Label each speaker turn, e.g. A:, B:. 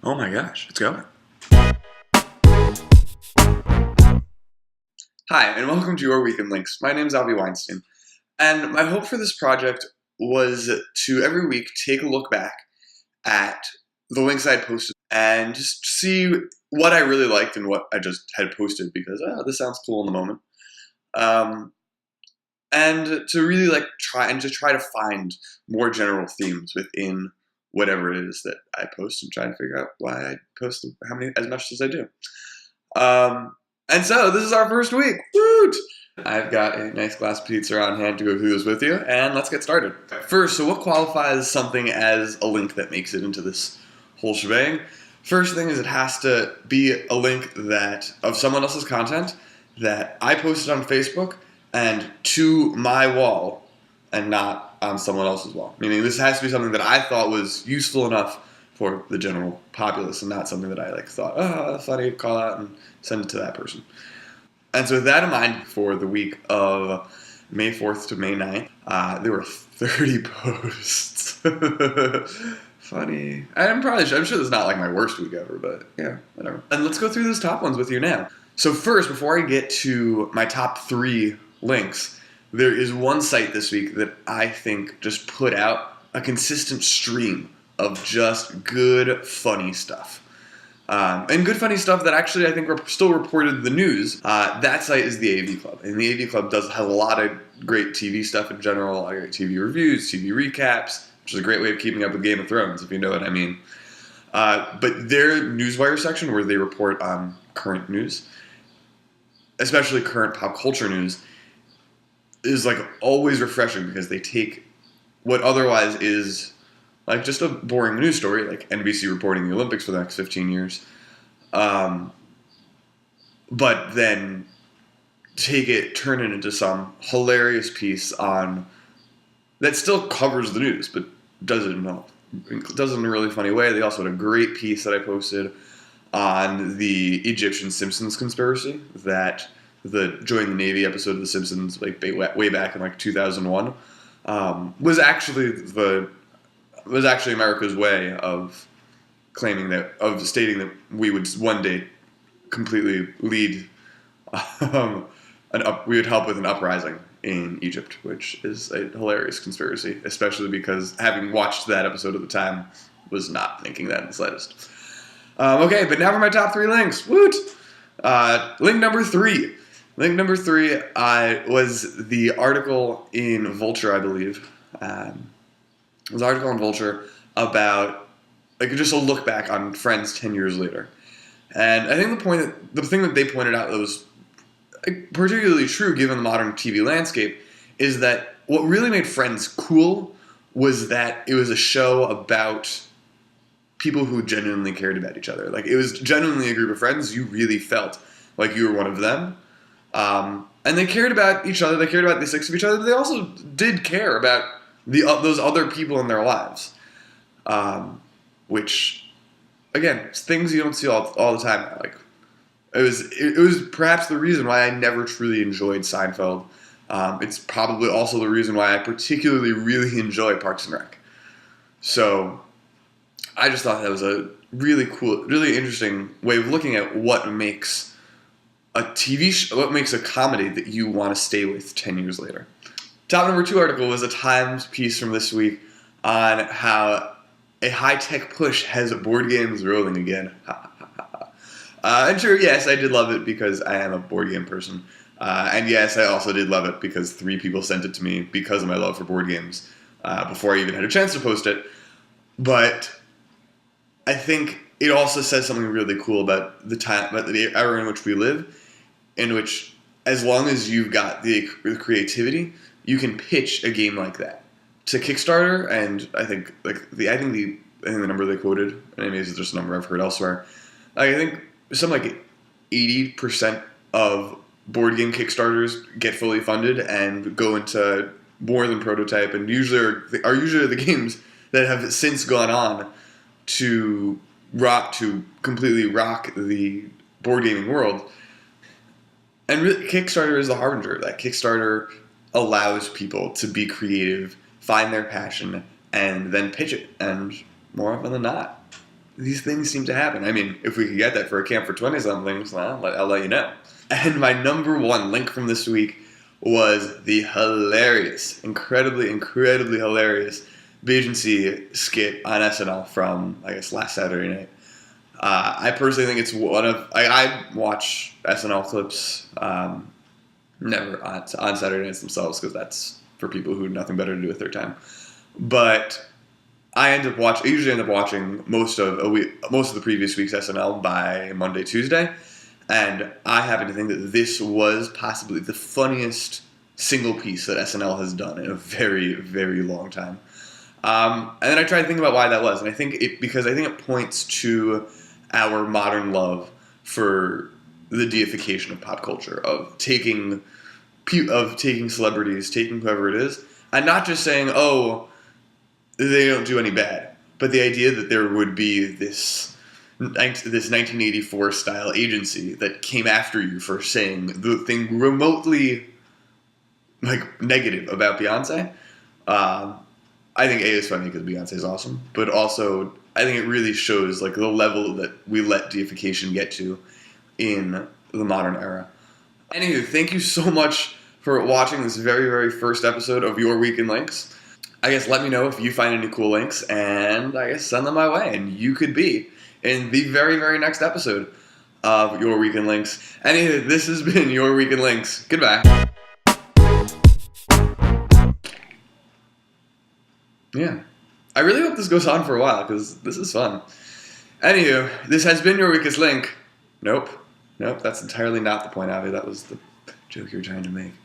A: Oh my gosh, it's going. Hi, and welcome to Your Week in Links. My name is Avi Weinstein, and my hope for this project was to every week take a look back at the links I had posted and just see what I really liked and what I just had posted because this sounds cool in the moment. And to really try to find more general themes within whatever it is that I post and try to figure out why I post as much as I do. And so this is our first week. Woot! I've got a nice glass of pizza on hand to go through this with you, and let's get started. First, so what qualifies something as a link that makes it into this whole shebang? First thing is it has to be a link of someone else's content that I posted on Facebook and to my wall and not on someone else's wall. Meaning this has to be something that I thought was useful enough for the general populace and not something that I thought, that's funny, call out and send it to that person. And so with that in mind, for the week of May 4th to May 9th, there were 30 posts. Funny. I'm sure this is not like my worst week ever, but yeah, whatever. And let's go through those top ones with you now. So first, before I get to my top 3 links, there is one site this week that I think just put out a consistent stream of just good, funny stuff. And good, funny stuff that actually I think still reported in the news. That site is the AV Club. And the AV Club has a lot of great TV stuff in general, a lot of great TV reviews, TV recaps, which is a great way of keeping up with Game of Thrones, if you know what I mean. But their Newswire section, where they report on current news, especially current pop culture news, is always refreshing because they take what otherwise is just a boring news story, like NBC reporting the Olympics for the next 15 years, but then turn it into some hilarious piece that still covers the news, but does it in a really funny way. They also had a great piece that I posted on the Egyptian Simpsons conspiracy, that the Join the Navy episode of The Simpsons, way back in 2001, was actually America's way of stating that we would one day completely lead, we would help with an uprising in Egypt, which is a hilarious conspiracy, especially because having watched that episode at the time, was not thinking that in the slightest. Okay, but now for my top 3 links. Woot! Link number 3. Link number 3 was the article in Vulture, I believe. It was an article in Vulture about just a look back on Friends 10 years later. And I think the thing that they pointed out that was particularly true given the modern TV landscape is that what really made Friends cool was that it was a show about people who genuinely cared about each other. It was genuinely a group of friends. You really felt like you were one of them. And they cared about each other. They cared about the six of each other. But they also did care about those other people in their lives. Which, again, things you don't see all the time now. It was perhaps the reason why I never truly enjoyed Seinfeld. It's probably also the reason why I particularly really enjoy Parks and Rec. So I just thought that was a really cool, really interesting way of looking at what makes a TV show, what makes a comedy that you want to stay with 10 years later. Top number 2 article was a Times piece from this week on how a high-tech push has board games rolling again. And sure, yes, I did love it because I am a board game person. And yes, I also did love it because 3 people sent it to me because of my love for board games before I even had a chance to post it. But I think it also says something really cool about the era in which we live, in which, as long as you've got the creativity, you can pitch a game like that to Kickstarter. And I think the number they quoted, and maybe it's just a number I've heard elsewhere, I think something 80% of board game Kickstarters get fully funded and go into more than prototype, and usually are the games that have since gone on to completely rock the board gaming world. And really, Kickstarter is the harbinger. That Kickstarter allows people to be creative, find their passion, and then pitch it. And more often than not, these things seem to happen. I mean, if we could get that for a camp for 20-somethings, well, I'll let you know. And my number one link from this week was the hilarious, incredibly hilarious Agency skit on SNL from, I guess, last Saturday night. I personally think it's one of... I watch SNL clips never on Saturday nights themselves, because that's for people who have nothing better to do with their time. But I usually end up watching most of the previous week's SNL by Monday, Tuesday, and I happen to think that this was possibly the funniest single piece that SNL has done in a very, very long time. And then I tried to think about why that was, and because I think it points to our modern love for the deification of pop culture, of taking celebrities, taking whoever it is, and not just saying, oh, they don't do any bad, but the idea that there would be this 1984 style agency that came after you for saying the thing remotely negative about Beyonce. I think A is funny because Beyonce is awesome, but also I think it really shows the level that we let deification get to in the modern era. Anywho, thank you so much for watching this very, very first episode of Your Week in Links. I guess let me know if you find any cool links, and I guess send them my way, and you could be in the very, very next episode of Your Week in Links. Anywho, this has been Your Week in Links. Goodbye. Yeah. I really hope this goes on for a while, because this is fun. Anywho, this has been Your Weakest Link. Nope, that's entirely not the point, Avi. That was the joke you were trying to make.